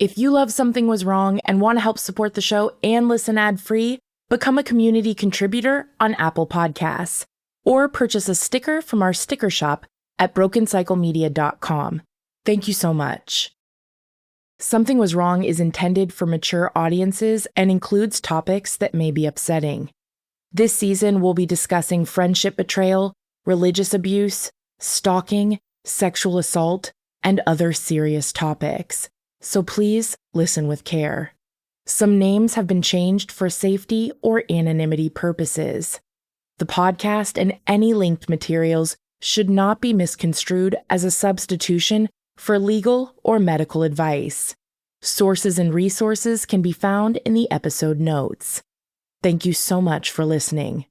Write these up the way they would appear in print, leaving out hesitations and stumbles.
If you love Something Was Wrong and want to help support the show and listen ad-free, become a community contributor on Apple Podcasts or purchase a sticker from our sticker shop at brokencyclemedia.com. Thank you so much. Something Was Wrong is intended for mature audiences and includes topics that may be upsetting. This season, we'll be discussing friendship betrayal, religious abuse, stalking, sexual assault, and other serious topics. So please listen with care. Some names have been changed for safety or anonymity purposes. The podcast and any linked materials should not be misconstrued as a substitution for legal or medical advice. Sources and resources can be found in the episode notes. Thank you so much for listening.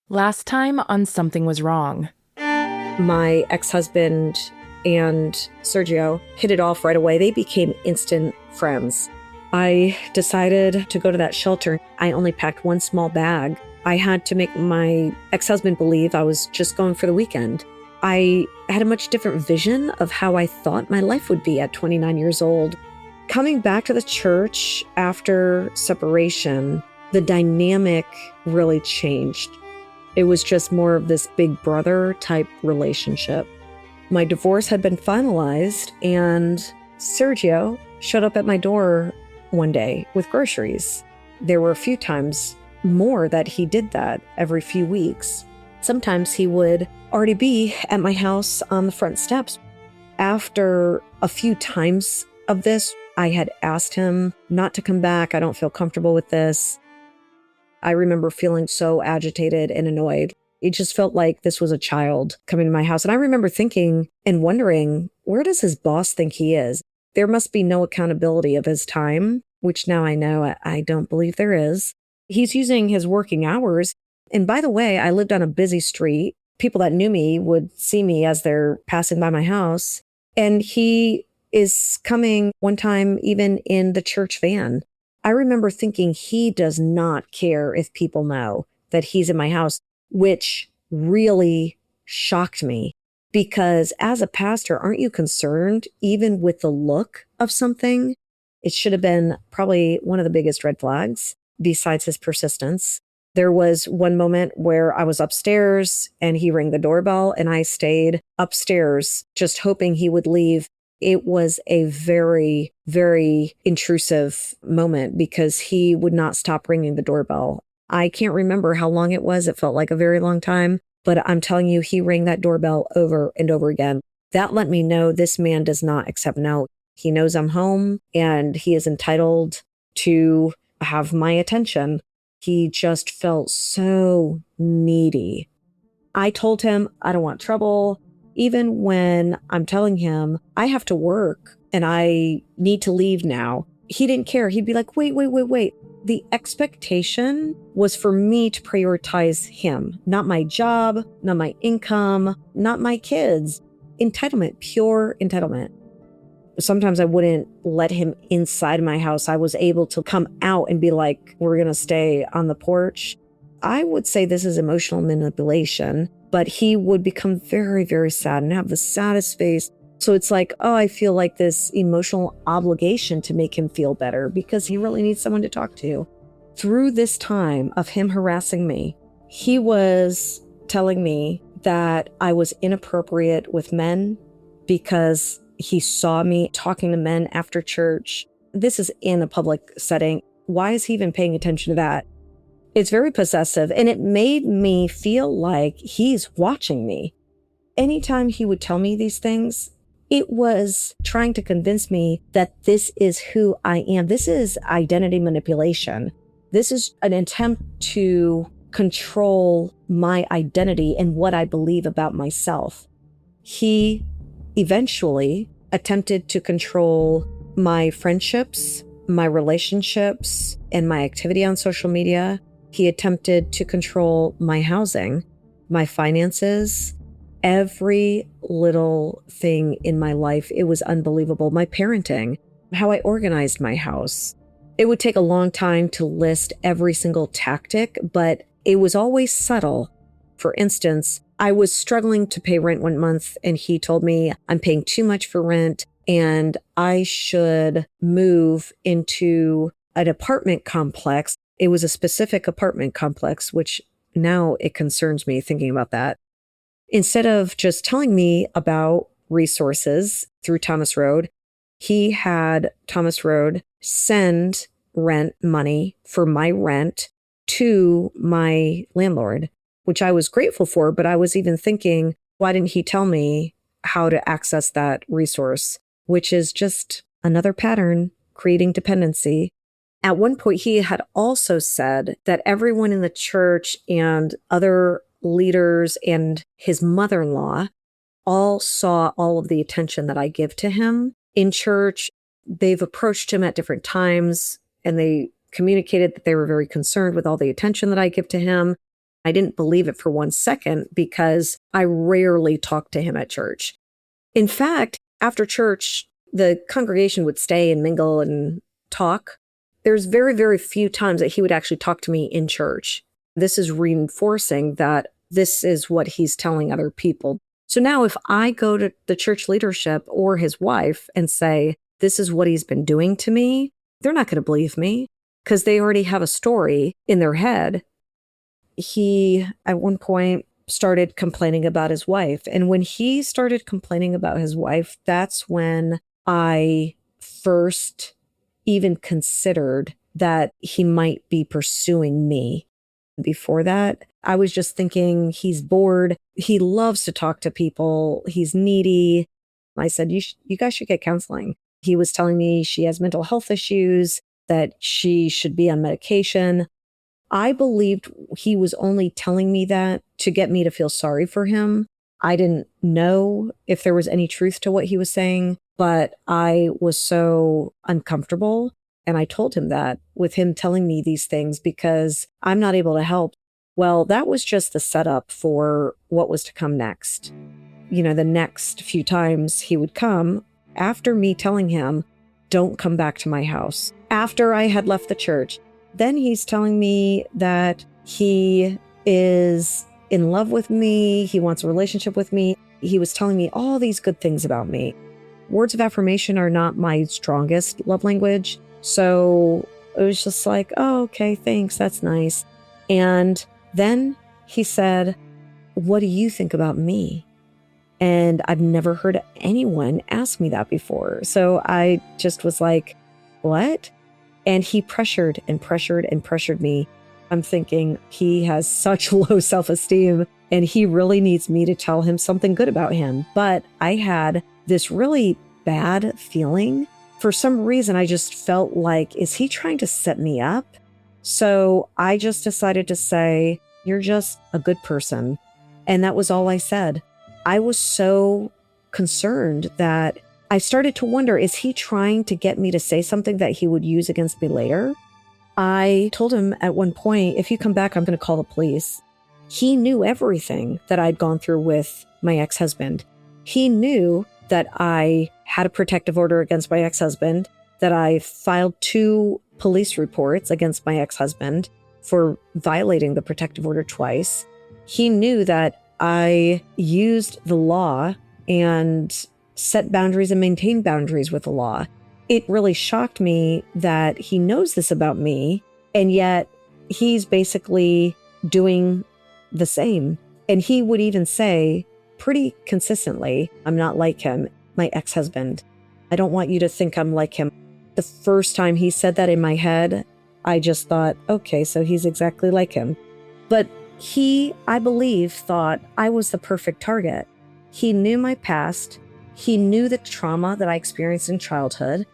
Last time on Something Was Wrong. My ex-husband and Sergio hit it off right away. They became instant friends. I decided to go to that shelter. I only packed one small bag. I had to make my ex-husband believe I was just going for the weekend. I had a much different vision of how I thought my life would be at 29 years old. Coming back to the church after separation, the dynamic really changed. It was just more of this big brother type relationship. My divorce had been finalized, and Sergio showed up at my door one day with groceries. There were a few times more that he did that every few weeks. Sometimes he would already be at my house on the front steps. After a few times of this, I had asked him not to come back. I don't feel comfortable with this. I remember feeling so agitated and annoyed. It just felt like this was a child coming to my house. And I remember thinking and wondering, where does his boss think he is? There must be no accountability of his time, which now I know I don't believe there is. He's using his working hours. And by the way, I lived on a busy street. People that knew me would see me as they're passing by my house. And he is coming one time even in the church van. I remember thinking he does not care if people know that he's in my house, which really shocked me because as a pastor, aren't you concerned even with the look of something? It should have been probably one of the biggest red flags besides his persistence. There was one moment where I was upstairs and he rang the doorbell and I stayed upstairs just hoping he would leave. It was a very, very intrusive moment because he would not stop ringing the doorbell. I can't remember how long it was. It felt like a very long time, but I'm telling you, he rang that doorbell over and over again. That let me know this man does not accept no. He knows I'm home and he is entitled to have my attention. He just felt so needy. I told him I don't want trouble. Even when I'm telling him I have to work and I need to leave now, he didn't care. He'd be like, wait. The expectation was for me to prioritize him, not my job, not my income, not my kids. Entitlement, pure entitlement. Sometimes I wouldn't let him inside my house. I was able to come out and be like, we're going to stay on the porch. I would say this is emotional manipulation, but he would become very, very sad and have the saddest face. So it's like, oh, I feel like this emotional obligation to make him feel better because he really needs someone to talk to. Through this time of him harassing me, he was telling me that I was inappropriate with men because he saw me talking to men after church. This is in a public setting. Why is he even paying attention to that? It's very possessive, and it made me feel like he's watching me. Anytime he would tell me these things, it was trying to convince me that this is who I am. This is identity manipulation. This is an attempt to control my identity and what I believe about myself. He eventually attempted to control my friendships, my relationships, and my activity on social media. He attempted to control my housing. my finances, every little thing in my life. It was unbelievable. My parenting, how I organized my house. It would take a long time to list every single tactic, but it was always subtle. For instance, I was struggling to pay rent one month and he told me I'm paying too much for rent and I should move into an apartment complex. It was a specific apartment complex, which now it concerns me thinking about that. Instead of just telling me about resources through Thomas Road, he had Thomas Road send rent money for my rent to my landlord, which I was grateful for, but I was even thinking, why didn't he tell me how to access that resource, which is just another pattern, creating dependency. At one point, he had also said that everyone in the church and other leaders and his mother-in-law all saw all of the attention that I give to him in church. They've approached him at different times and they communicated that they were very concerned with all the attention that I give to him. I didn't believe it for 1 second because I rarely talked to him at church. In fact, after church, the congregation would stay and mingle and talk. There's very, very few times that he would actually talk to me in church. This is reinforcing that this is what he's telling other people. So now if I go to the church leadership or his wife and say, this is what he's been doing to me, they're not going to believe me because they already have a story in their head. He, at one point, started complaining about his wife. And when he started complaining about his wife, that's when I first even considered that he might be pursuing me. Before that, I was just thinking he's bored. He loves to talk to people. He's needy. I said, you guys should get counseling. He was telling me she has mental health issues, that she should be on medication. I believed he was only telling me that to get me to feel sorry for him. I didn't know if there was any truth to what he was saying, but I was so uncomfortable. And I told him that with him telling me these things because I'm not able to help. Well, that was just the setup for what was to come next. You know, the next few times he would come after me telling him, don't come back to my house. After I had left the church, then he's telling me that he is in love with me. He wants a relationship with me. He was telling me all these good things about me. Words of affirmation are not my strongest love language. So it was just like, oh, okay, thanks. That's nice. And then he said, what do you think about me? And I've never heard anyone ask me that before. So I just was like, what? And he pressured and pressured and pressured me. I'm thinking he has such low self-esteem and he really needs me to tell him something good about him. But I had this really bad feeling. For some reason, I just felt like, is he trying to set me up? So I just decided to say, you're just a good person. And that was all I said. I was so concerned that I started to wonder, is he trying to get me to say something that he would use against me later? I told him at one point, if you come back, I'm going to call the police. He knew everything that I'd gone through with my ex-husband. He knew that I had a protective order against my ex-husband, that I filed 2 police reports against my ex-husband for violating the protective order twice. He knew that I used the law and set boundaries and maintained boundaries with the law. It really shocked me that he knows this about me, and yet he's basically doing the same. And he would even say pretty consistently, I'm not like him, my ex-husband. I don't want you to think I'm like him. The first time he said that in my head, I just thought, okay, so he's exactly like him. But he, I believe, thought I was the perfect target. He knew my past. He knew the trauma that I experienced in childhood.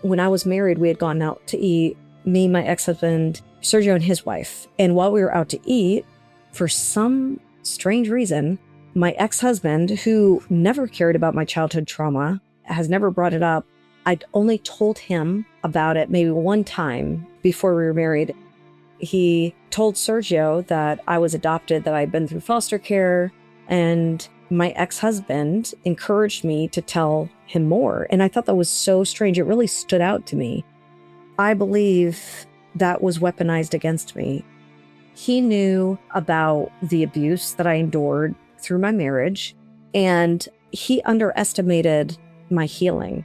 When I was married, we had gone out to eat, me, my ex-husband, Sergio, and his wife. And while we were out to eat, for some strange reason, my ex-husband, who never cared about my childhood trauma, has never brought it up. I'd only told him about it maybe one time before we were married. He told Sergio that I was adopted, that I'd been through foster care, and my ex-husband encouraged me to tell him more. And I thought that was so strange. It really stood out to me. I believe that was weaponized against me. He knew about the abuse that I endured through my marriage, and he underestimated my healing.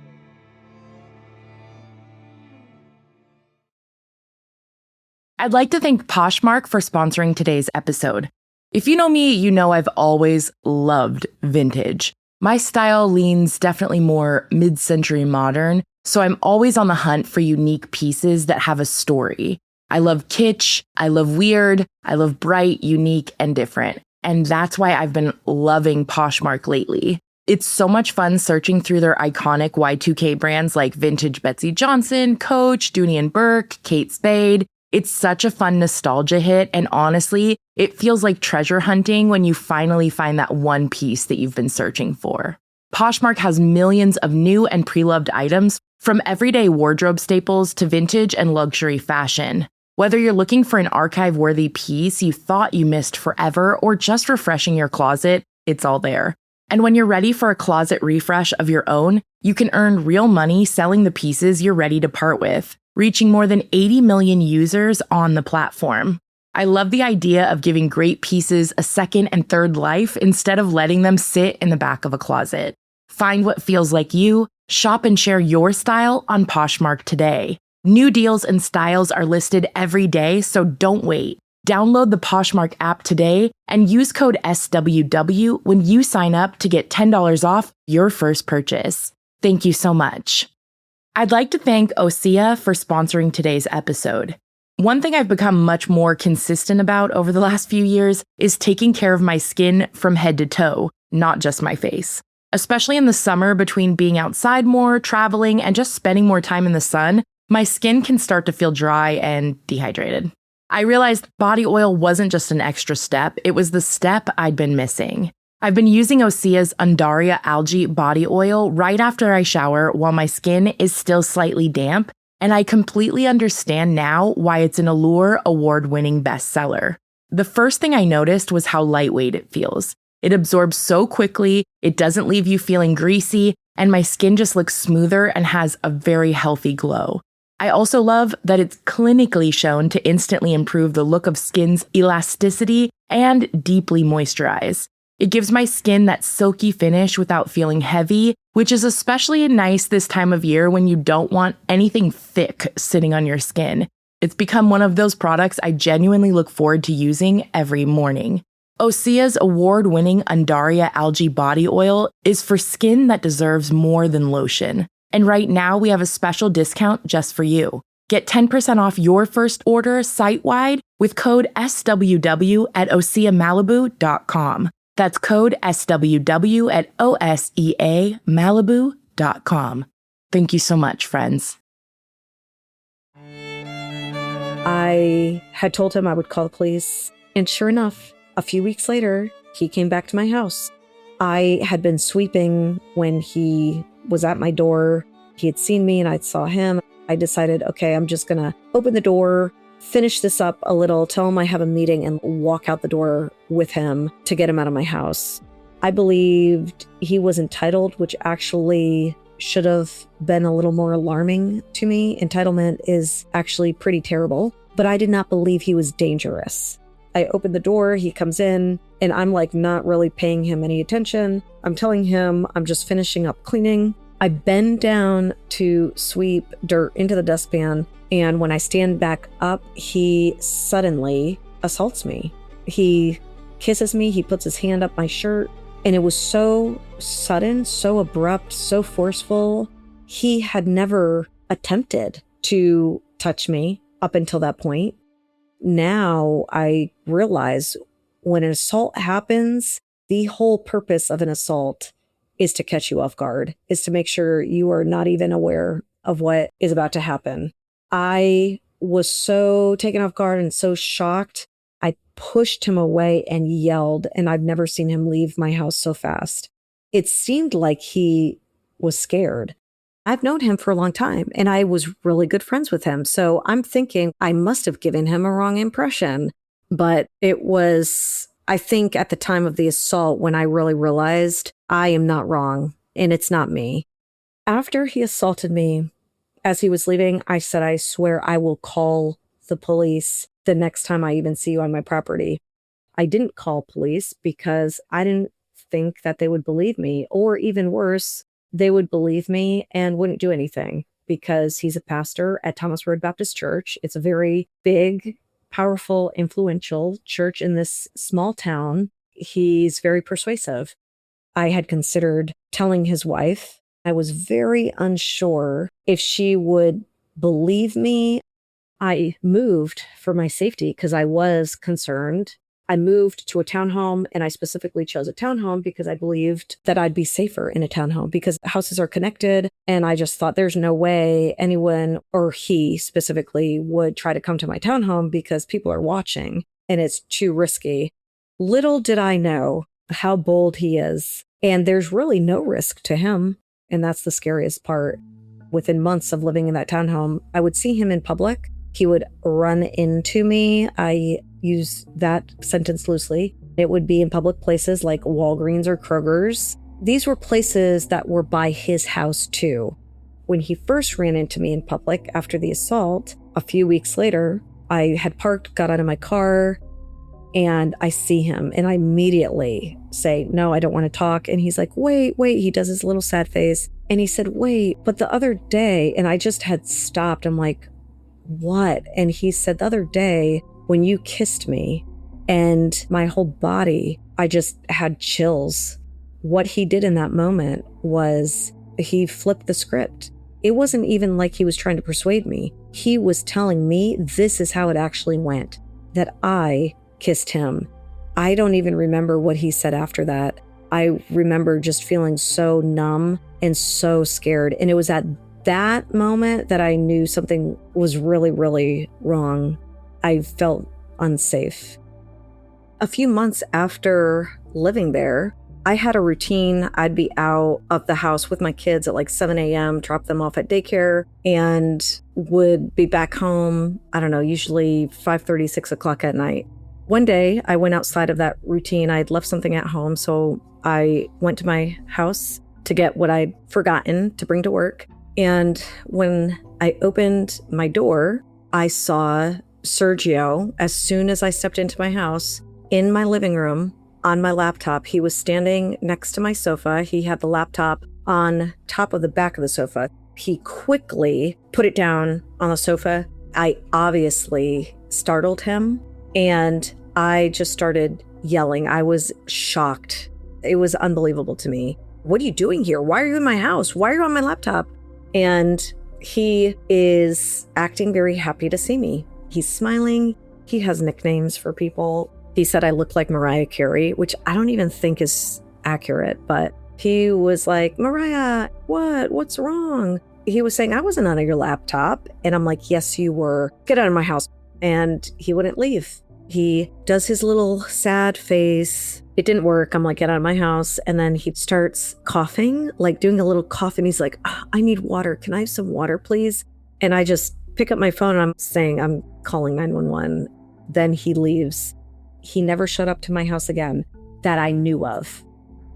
I'd like to thank Poshmark for sponsoring today's episode. If you know me, you know I've always loved vintage. My style leans definitely more mid-century modern, so I'm always on the hunt for unique pieces that have a story. I love kitsch, I love weird, I love bright, unique, and different. And that's why I've been loving Poshmark lately. It's so much fun searching through their iconic Y2K brands like Vintage Betsy Johnson, Coach, Dooney and Burke, Kate Spade. It's such a fun nostalgia hit, and honestly, it feels like treasure hunting when you finally find that one piece that you've been searching for. Poshmark has millions of new and pre-loved items, from everyday wardrobe staples to vintage and luxury fashion. Whether you're looking for an archive-worthy piece you thought you missed forever or just refreshing your closet, it's all there. And when you're ready for a closet refresh of your own, you can earn real money selling the pieces you're ready to part with, reaching more than 80 million users on the platform. I love the idea of giving great pieces a second and third life instead of letting them sit in the back of a closet. Find what feels like you, shop and share your style on Poshmark today. New deals and styles are listed every day, so don't wait. Download the Poshmark app today and use code SWW when you sign up to get $10 off your first purchase. Thank you so much. I'd like to thank Osea for sponsoring today's episode. One thing I've become much more consistent about over the last few years is taking care of my skin from head to toe, not just my face. Especially in the summer, between being outside more, traveling, and just spending more time in the sun, my skin can start to feel dry and dehydrated. I realized body oil wasn't just an extra step, it was the step I'd been missing. I've been using Osea's Undaria Algae Body Oil right after I shower while my skin is still slightly damp, and I completely understand now why it's an Allure award-winning bestseller. The first thing I noticed was how lightweight it feels. It absorbs so quickly, it doesn't leave you feeling greasy, and my skin just looks smoother and has a very healthy glow. I also love that it's clinically shown to instantly improve the look of skin's elasticity and deeply moisturize. It gives my skin that silky finish without feeling heavy, which is especially nice this time of year when you don't want anything thick sitting on your skin. It's become one of those products I genuinely look forward to using every morning. Osea's award-winning Undaria Algae Body Oil is for skin that deserves more than lotion. And right now we have a special discount just for you. Get 10% off your first order site-wide with code SWW at OseaMalibu.com. That's code SWW at OSEAMalibu.com. Thank you so much, friends. I had told him I would call the police, and sure enough, a few weeks later, he came back to my house. I had been sweeping when he was at my door. He had seen me and I saw him. I decided, okay, I'm just going to open the door, finish this up a little, tell him I have a meeting, and walk out the door with him to get him out of my house. I believed he was entitled, which actually should have been a little more alarming to me. Entitlement is actually pretty terrible, but I did not believe he was dangerous. I opened the door, he comes in, and I'm like not really paying him any attention. I'm telling him I'm just finishing up cleaning. I bend down to sweep dirt into the dustpan, and when I stand back up, he suddenly assaults me. He kisses me, he puts his hand up my shirt, and it was so sudden, so abrupt, so forceful. He had never attempted to touch me up until that point. Now I realize when an assault happens, the whole purpose of an assault is to catch you off guard, is to make sure you are not even aware of what is about to happen. I was so taken off guard and so shocked. I pushed him away and yelled, and I've never seen him leave my house so fast. It seemed like he was scared. I've known him for a long time and I was really good friends with him. So I'm thinking I must have given him a wrong impression. But it was, I think, at the time of the assault when I really realized I am not wrong and it's not me. After he assaulted me, as he was leaving, I said, I swear I will call the police the next time I even see you on my property. I didn't call police because I didn't think that they would believe me, or even worse, they would believe me and wouldn't do anything because he's a pastor at Thomas Road Baptist Church. It's a very big, powerful, influential church in this small town. He's very persuasive. I had considered telling his wife. I was very unsure if she would believe me. I moved for my safety because I was concerned. I moved to a townhome, and I specifically chose a townhome because I believed that I'd be safer in a townhome because houses are connected. And I just thought there's no way anyone, or he specifically, would try to come to my townhome because people are watching and it's too risky. Little did I know how bold he is. And there's really no risk to him. And that's the scariest part. Within months of living in that townhome, I would see him in public. He would run into me. I use that sentence loosely. It would be in public places like Walgreens or Kroger's. These were places that were by his house too. When he first ran into me in public after the assault, a few weeks later, I had parked, got out of my car, and I see him and I immediately say, no, I don't want to talk. And he's like, wait. He does his little sad face. And he said, wait, but the other day, and I just had stopped. I'm like, what? And he said, the other day when you kissed me and my whole body, I just had chills. What he did in that moment was he flipped the script. It wasn't even like he was trying to persuade me. He was telling me this is how it actually went, that I kissed him. I don't even remember what he said after that. I remember just feeling so numb and so scared. And it was at that moment that I knew something was really, really wrong. I felt unsafe. A few months after living there, I had a routine. I'd be out of the house with my kids at like 7 a.m., drop them off at daycare, and would be back home, I don't know, usually 5:30, 6 o'clock at night. One day, I went outside of that routine. I'd left something at home, so I went to my house to get what I'd forgotten to bring to work. And when I opened my door, I saw Sergio as soon as I stepped into my house in my living room on my laptop. He was standing next to my sofa. He had the laptop on top of the back of the sofa. He quickly put it down on the sofa. I obviously startled him and I just started yelling. I was shocked. It was unbelievable to me. What are you doing here? Why are you in my house? Why are you on my laptop? And he is acting very happy to see me. He's smiling. He has nicknames for people. He said I look like Mariah Carey, which I don't even think is accurate, but he was like, Mariah, what's wrong? He was saying I wasn't on your laptop. And I'm like, yes, you were. Get out of my house. And he wouldn't leave. He does his little sad face. It didn't work. I'm like, get out of my house. And then he starts coughing, like doing a little cough. And he's like, I need water. Can I have some water, please? And I just pick up my phone and I'm saying, I'm calling 911. Then he leaves. He never showed up to my house again that I knew of.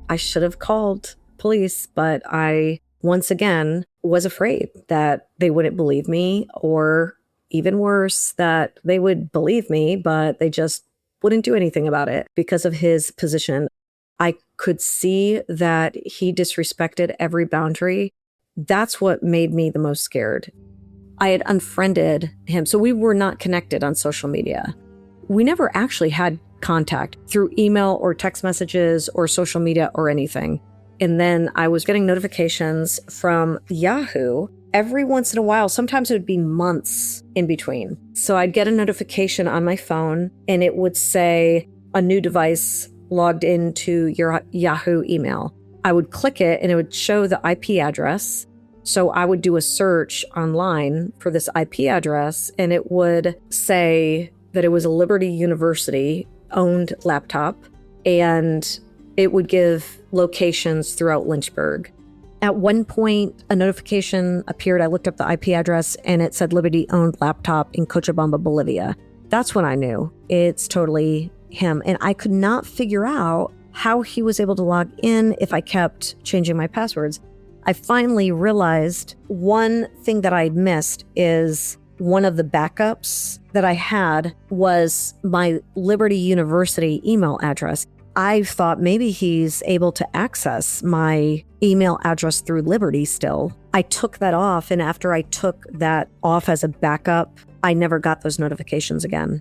I should have called police, but I, once again, was afraid that they wouldn't believe me, or even worse, that they would believe me, but they just wouldn't do anything about it because of his position. I could see that he disrespected every boundary. That's what made me the most scared. I had unfriended him, so we were not connected on social media. We never actually had contact through email or text messages or social media or anything. And then I was getting notifications from Yahoo every once in a while. Sometimes it would be months in between. So I'd get a notification on my phone and it would say a new device logged into your Yahoo email. I would click it and it would show the IP address. So I would do a search online for this IP address and it would say that it was a Liberty University owned laptop, and it would give locations throughout Lynchburg. At one point, a notification appeared. I looked up the IP address and it said Liberty-owned laptop in Cochabamba, Bolivia. That's when I knew it's totally him. And I could not figure out how he was able to log in if I kept changing my passwords. I finally realized one thing that I'd missed is one of the backups that I had was my Liberty University email address. I thought maybe he's able to access my email address through Liberty still. I took that off, and after I took that off as a backup, I never got those notifications again.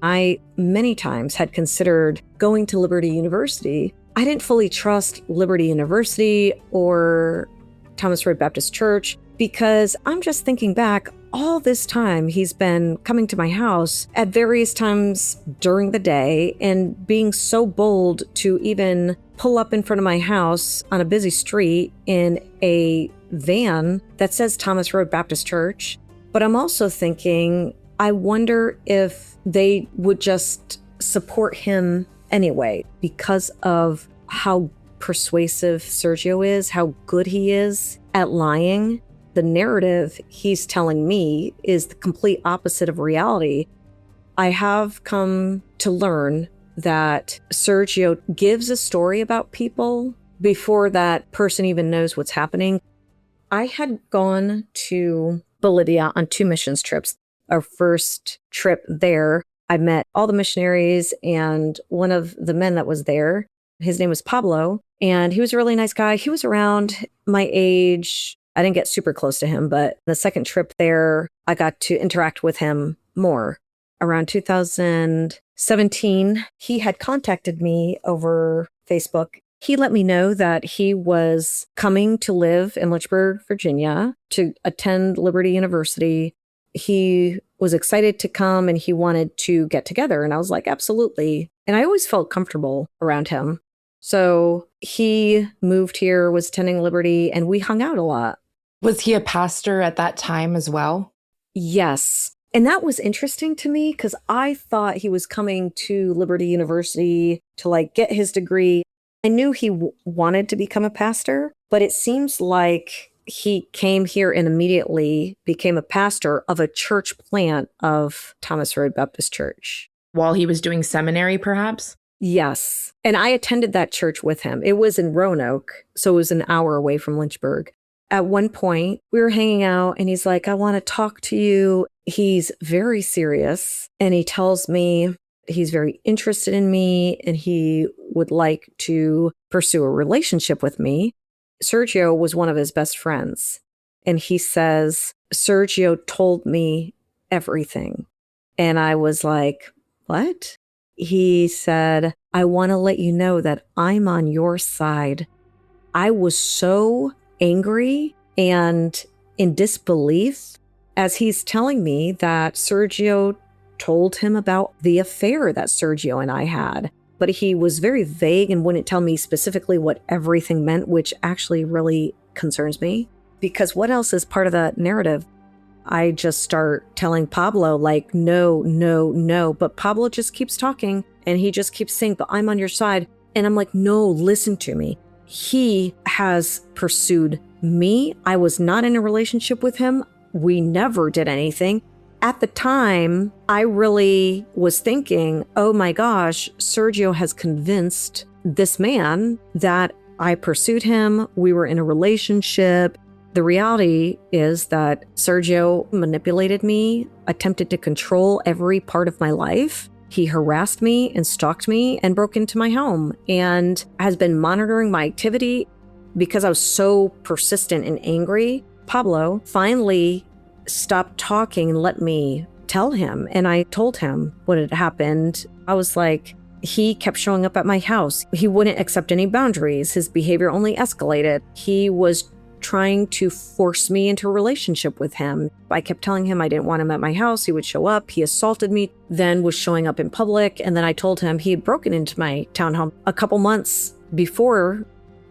I many times had considered going to Liberty University. I didn't fully trust Liberty University or Thomas Road Baptist Church because I'm just thinking back, all this time he's been coming to my house at various times during the day and being so bold to even pull up in front of my house on a busy street in a van that says Thomas Road Baptist Church. But I'm also thinking, I wonder if they would just support him anyway because of how persuasive Sergio is, how good he is at lying. The narrative he's telling me is the complete opposite of reality. I have come to learn that Sergio gives a story about people before that person even knows what's happening. I had gone to Bolivia on 2 missions trips. Our first trip there, I met all the missionaries and one of the men that was there, his name was Pablo, and he was a really nice guy. He was around my age. I didn't get super close to him, but the second trip there, I got to interact with him more. Around 2017, he had contacted me over Facebook. He let me know that he was coming to live in Lynchburg, Virginia, to attend Liberty University. He was excited to come and he wanted to get together. And I was like, absolutely. And I always felt comfortable around him. So he moved here, was attending Liberty, and we hung out a lot. Was he a pastor at that time as well? Yes. And that was interesting to me because I thought he was coming to Liberty University to get his degree. I knew he wanted to become a pastor, but it seems like he came here and immediately became a pastor of a church plant of Thomas Road Baptist Church. While he was doing seminary, perhaps? Yes. And I attended that church with him. It was in Roanoke, so it was an hour away from Lynchburg. At one point, we were hanging out and he's like, I want to talk to you. He's very serious. And he tells me he's very interested in me and he would like to pursue a relationship with me. Sergio was one of his best friends. And he says, Sergio told me everything. And I was like, what? He said, I want to let you know that I'm on your side. I was so angry and in disbelief as he's telling me that Sergio told him about the affair that Sergio and I had. But he was very vague and wouldn't tell me specifically what everything meant, which actually really concerns me. Because what else is part of that narrative? I just start telling Pablo, no. But Pablo just keeps talking and he just keeps saying, but I'm on your side. And I'm like, no, listen to me. He has pursued me. I was not in a relationship with him. We never did anything. At the time, I really was thinking, oh my gosh, Sergio has convinced this man that I pursued him. We were in a relationship. The reality is that Sergio manipulated me, attempted to control every part of my life. He harassed me and stalked me and broke into my home and has been monitoring my activity because I was so persistent and angry. Pablo finally stopped talking and let me tell him. And I told him what had happened. I was like, he kept showing up at my house. He wouldn't accept any boundaries. His behavior only escalated. He was trying to force me into a relationship with him. I kept telling him I didn't want him at my house. He would show up. He assaulted me, then was showing up in public. And then I told him he had broken into my townhome a couple months before.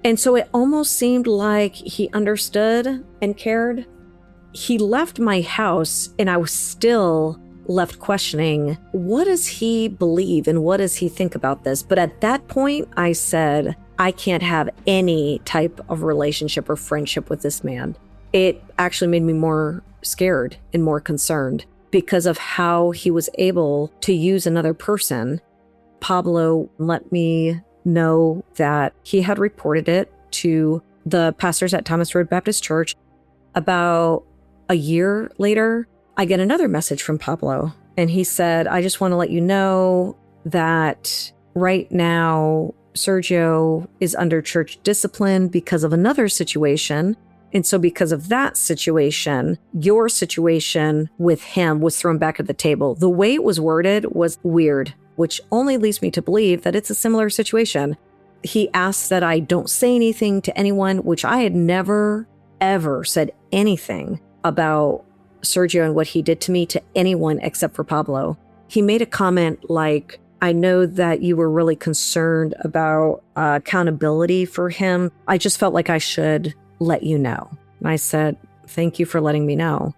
And so it almost seemed like he understood and cared. He left my house and I was still left questioning, what does he believe and what does he think about this? But at that point, I said, I can't have any type of relationship or friendship with this man. It actually made me more scared and more concerned because of how he was able to use another person. Pablo let me know that he had reported it to the pastors at Thomas Road Baptist Church. About a year later, I get another message from Pablo, and he said, I just want to let you know that right now, Sergio is under church discipline because of another situation. And so because of that situation, your situation with him was thrown back at the table. The way it was worded was weird, which only leads me to believe that it's a similar situation. He asked that I don't say anything to anyone, which I had never, ever said anything about Sergio and what he did to me to anyone except for Pablo. He made a comment like, I know that you were really concerned about accountability for him. I just felt like I should let you know. And I said, thank you for letting me know.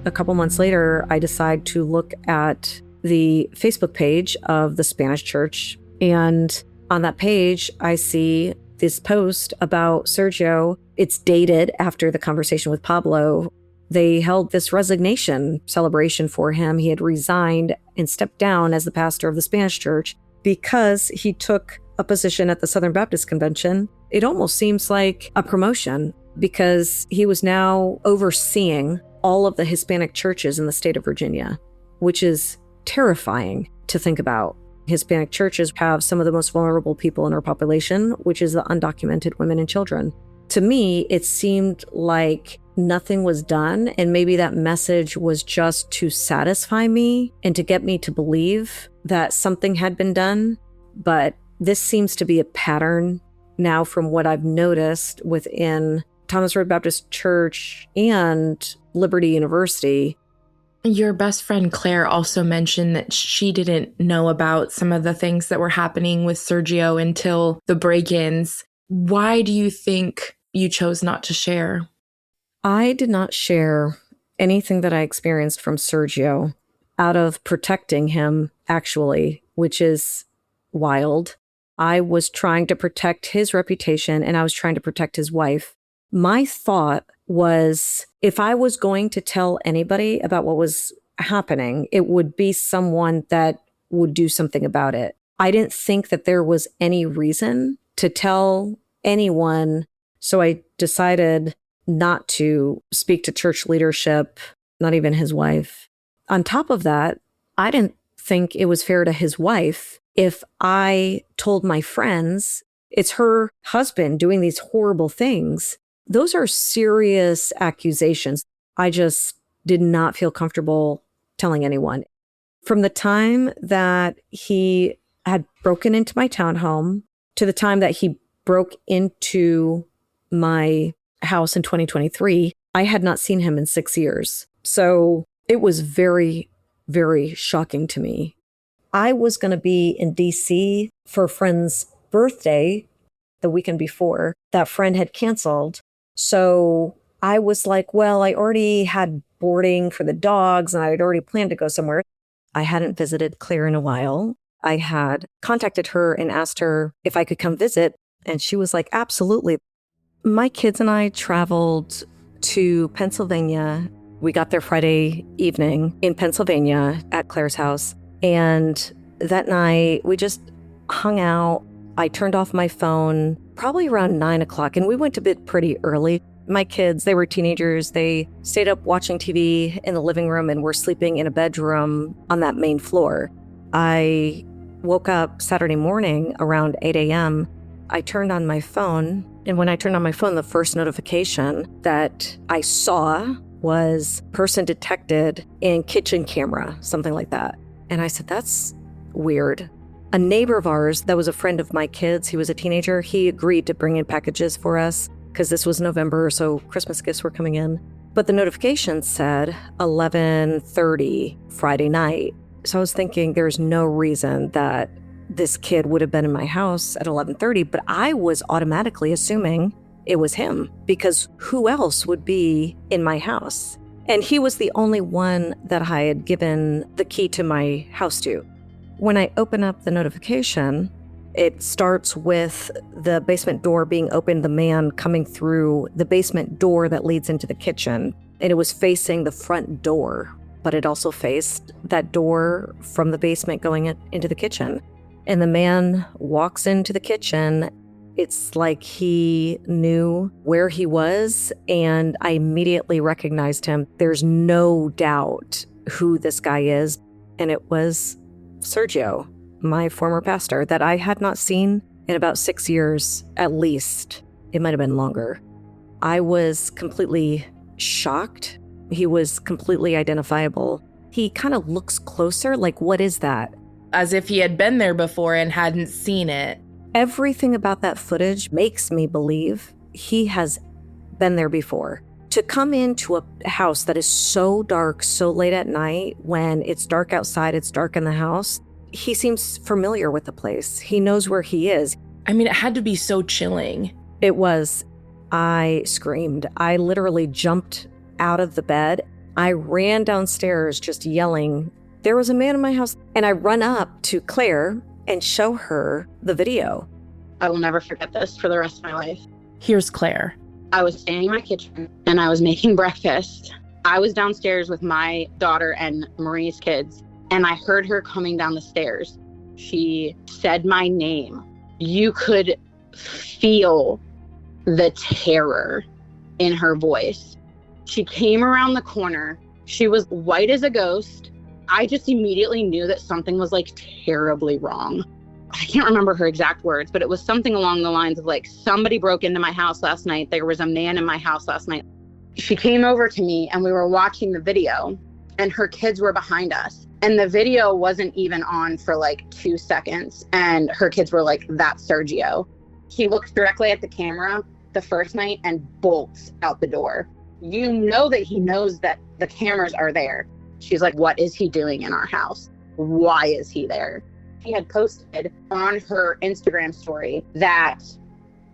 A couple months later, I decide to look at the Facebook page of the Spanish church. And on that page, I see this post about Sergio. It's dated after the conversation with Pablo. They held this resignation celebration for him. He had resigned and stepped down as the pastor of the Spanish church because he took a position at the Southern Baptist Convention. It almost seems like a promotion because he was now overseeing all of the Hispanic churches in the state of Virginia, which is terrifying to think about. Hispanic churches have some of the most vulnerable people in our population, which is the undocumented women and children. To me, it seemed like nothing was done, and maybe that message was just to satisfy me and to get me to believe that something had been done. But this seems to be a pattern now from what I've noticed within Thomas Road Baptist Church and Liberty University. Your best friend Claire also mentioned that she didn't know about some of the things that were happening with Sergio until the break-ins. Why do you think you chose not to share? I did not share anything that I experienced from Sergio out of protecting him, actually, which is wild. I was trying to protect his reputation and I was trying to protect his wife. My thought was if I was going to tell anybody about what was happening, it would be someone that would do something about it. I didn't think that there was any reason to tell anyone, so I decided not to speak to church leadership, not even his wife. On top of that, I didn't think it was fair to his wife if I told my friends it's her husband doing these horrible things. Those are serious accusations. I just did not feel comfortable telling anyone. From the time that he had broken into my townhome to the time that he broke into my house in 2023, I had not seen him in 6 years. So it was very, very shocking to me. I was going to be in DC for a friend's birthday the weekend before. That friend had canceled. So I was like, well, I already had boarding for the dogs and I had already planned to go somewhere. I hadn't visited Claire in a while. I had contacted her and asked her if I could come visit. And she was like, absolutely. My kids and I traveled to Pennsylvania. We got there Friday evening in Pennsylvania at Claire's house. And that night we just hung out. I turned off my phone probably around 9 o'clock and we went to bed pretty early. My kids, they were teenagers. They stayed up watching TV in the living room and were sleeping in a bedroom on that main floor. I woke up Saturday morning around 8 a.m. I turned on my phone, and when I turned on my phone, the first notification that I saw was person detected in kitchen camera, something like that. And I said, that's weird. A neighbor of ours that was a friend of my kids, he was a teenager, he agreed to bring in packages for us because this was November, so Christmas gifts were coming in. But the notification said 11:30 Friday night. So I was thinking there's no reason that this kid would have been in my house at 11:30, but I was automatically assuming it was him because who else would be in my house? And he was the only one that I had given the key to my house to. When I open up the notification, it starts with the basement door being opened, the man coming through the basement door that leads into the kitchen. And it was facing the front door, but it also faced that door from the basement going into the kitchen. And the man walks into the kitchen. It's like he knew where he was, and I immediately recognized him. There's no doubt who this guy is, and it was Sergio, my former pastor, that I had not seen in about 6 years at least. It might have been longer. I was completely shocked. He was completely identifiable. He kind of looks closer, like, what is that? As if he had been there before and hadn't seen it. Everything about that footage makes me believe he has been there before. To come into a house that is so dark, so late at night, when it's dark outside, it's dark in the house, he seems familiar with the place. He knows where he is. I mean, it had to be so chilling. It was. I screamed. I literally jumped out of the bed. I ran downstairs just yelling, "There was a man in my house." And I run up to Claire and show her the video. I will never forget this for the rest of my life. Here's Claire. I was standing in my kitchen and I was making breakfast. I was downstairs with my daughter and Marie's kids, and I heard her coming down the stairs. She said my name. You could feel the terror in her voice. She came around the corner. She was white as a ghost. I just immediately knew that something was like terribly wrong. I can't remember her exact words, but it was something along the lines of like, somebody broke into my house last night. There was a man in my house last night. She came over to me and we were watching the video and her kids were behind us. And the video wasn't even on for like 2 seconds. And her kids were like, "That's Sergio." He looks directly at the camera the first night and bolts out the door. You know that he knows that the cameras are there. She's like, "What is he doing in our house? Why is he there?" She had posted on her Instagram story that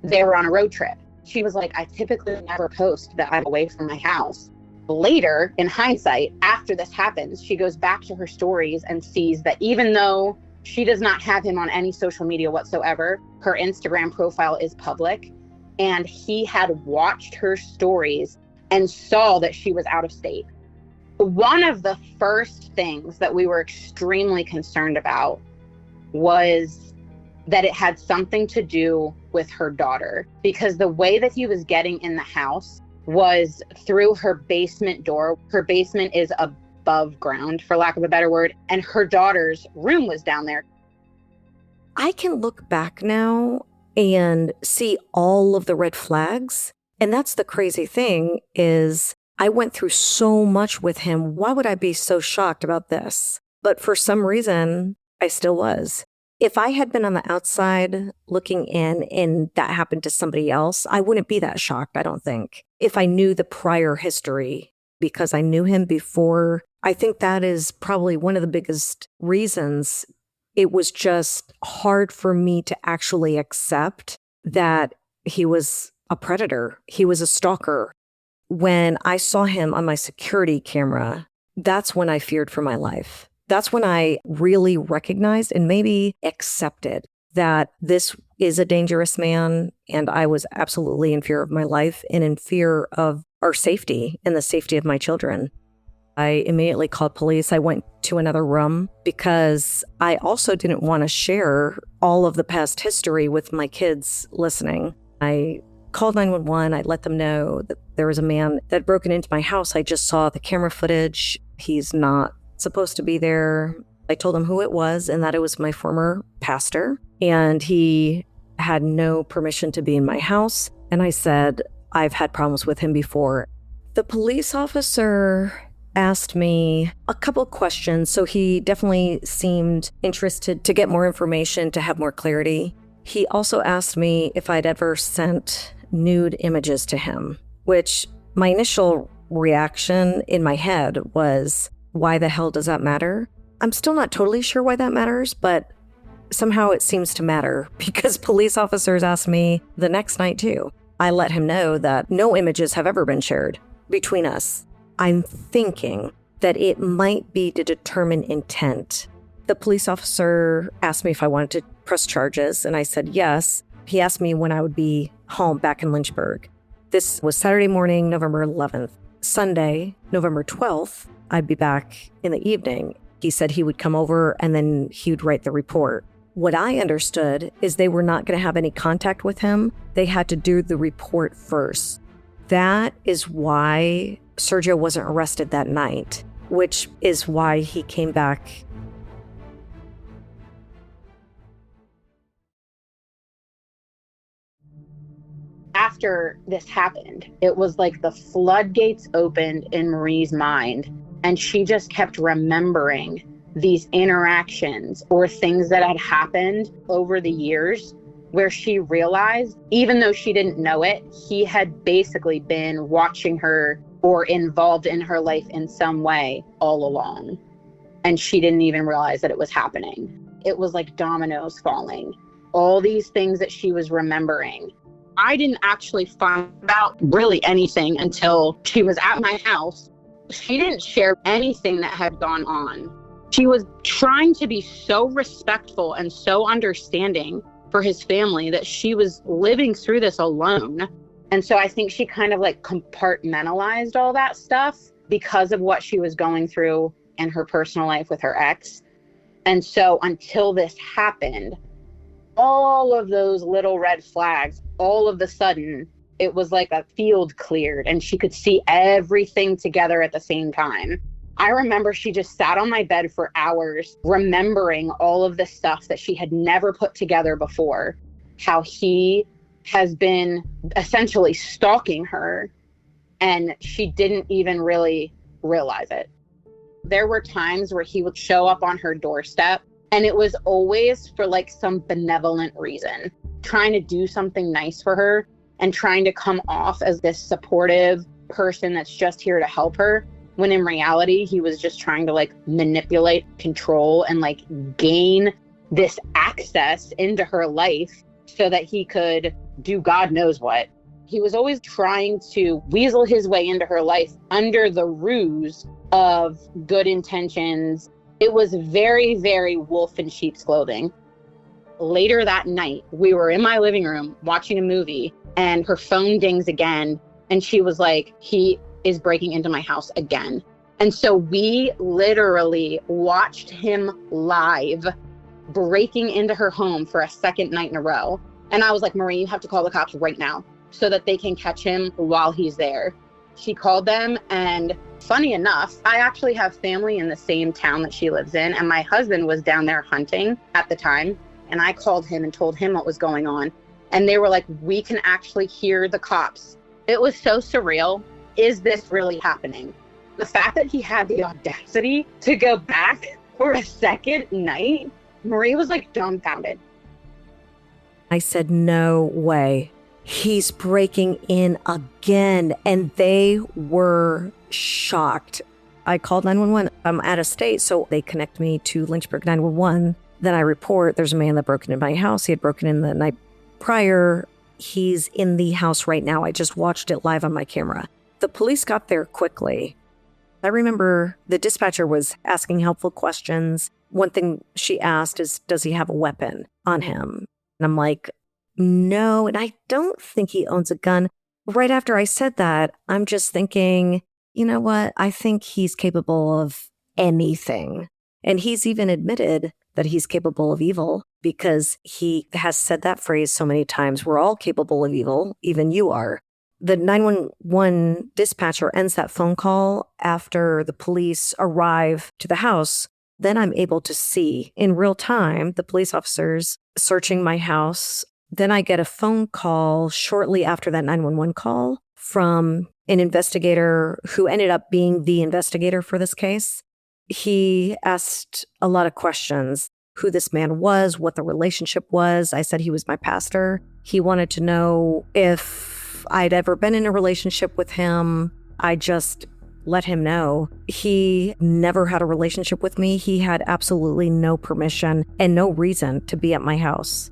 they were on a road trip. She was like, "I typically never post that I'm away from my house." Later, in hindsight, after this happens, she goes back to her stories and sees that even though she does not have him on any social media whatsoever, her Instagram profile is public, and he had watched her stories and saw that she was out of state. One of the first things that we were extremely concerned about was that it had something to do with her daughter, because the way that he was getting in the house was through her basement door. Her basement is above ground, for lack of a better word, and her daughter's room was down there. I can look back now and see all of the red flags. And that's the crazy thing is I went through so much with him. Why would I be so shocked about this? But for some reason, I still was. If I had been on the outside looking in and that happened to somebody else, I wouldn't be that shocked, I don't think. If I knew the prior history, because I knew him before, I think that is probably one of the biggest reasons. It was just hard for me to actually accept that he was a predator. He was a stalker. When I saw him on my security camera, that's when I feared for my life. That's when I really recognized and maybe accepted that this is a dangerous man, and I was absolutely in fear of my life and in fear of our safety and the safety of my children. I immediately called police. I went to another room because I also didn't want to share all of the past history with my kids listening. I called 911. I let them know that there was a man that had broken into my house. I just saw the camera footage. He's not supposed to be there. I told him who it was and that it was my former pastor, and he had no permission to be in my house. And I said, I've had problems with him before. The police officer asked me a couple questions, so he definitely seemed interested to get more information, to have more clarity. He also asked me if I'd ever sent nude images to him, which my initial reaction in my head was, why the hell does that matter? I'm still not totally sure why that matters, but somehow it seems to matter because police officers asked me the next night too. I let him know that no images have ever been shared between us. I'm thinking that it might be to determine intent. The police officer asked me if I wanted to press charges, and I said yes. He asked me when I would be home back in Lynchburg. This was Saturday morning, November 11th. Sunday, November 12th, I'd be back in the evening. He said he would come over and then he would write the report. What I understood is they were not going to have any contact with him. They had to do the report first. That is why Sergio wasn't arrested that night, which is why he came back. After this happened, it was like the floodgates opened in Marie's mind, and she just kept remembering these interactions or things that had happened over the years where she realized, even though she didn't know it, he had basically been watching her or involved in her life in some way all along. And she didn't even realize that it was happening. It was like dominoes falling. All these things that she was remembering. I didn't actually find out really anything until she was at my house. She didn't share anything that had gone on. She was trying to be so respectful and so understanding for his family that she was living through this alone. And so I think she kind of like compartmentalized all that stuff because of what she was going through in her personal life with her ex. And so until this happened, all of those little red flags, all of a sudden, it was like a field cleared and she could see everything together at the same time. I remember she just sat on my bed for hours, remembering all of the stuff that she had never put together before, how he has been essentially stalking her, and she didn't even really realize it. There were times where he would show up on her doorstep, and it was always for like some benevolent reason, trying to do something nice for her and trying to come off as this supportive person that's just here to help her, when in reality, he was just trying to like manipulate, control, and like gain this access into her life so that he could do God knows what. He was always trying to weasel his way into her life under the ruse of good intentions. It was very, very wolf in sheep's clothing. Later that night, we were in my living room watching a movie, and her phone dings again. And she was like, he is breaking into my house again. And so we literally watched him live breaking into her home for a second night in a row. And I was like, Marie, you have to call the cops right now so that they can catch him while he's there. She called them, and funny enough, I actually have family in the same town that she lives in, and my husband was down there hunting at the time. And I called him and told him what was going on. And they were like, we can actually hear the cops. It was so surreal. Is this really happening? The fact that he had the audacity to go back for a second night, Marie was like dumbfounded. I said, no way. He's breaking in again. And they were shocked. I called 911. I'm out of state, so they connect me to Lynchburg 911. Then I report there's a man that broke into my house. He had broken in the night prior. He's in the house right now. I just watched it live on my camera. The police got there quickly. I remember the dispatcher was asking helpful questions. One thing she asked is, does he have a weapon on him? And I'm like, no, and I don't think he owns a gun. Right after I said that, I'm just thinking, you know what? I think he's capable of anything. And he's even admitted that he's capable of evil because he has said that phrase so many times. We're all capable of evil, even you are. The 911 dispatcher ends that phone call after the police arrive to the house. Then I'm able to see in real time the police officers searching my house. Then I get a phone call shortly after that 911 call from an investigator who ended up being the investigator for this case. He asked a lot of questions, who this man was, what the relationship was. I said he was my pastor. He wanted to know if I'd ever been in a relationship with him. I just let him know. He never had a relationship with me. He had absolutely no permission and no reason to be at my house.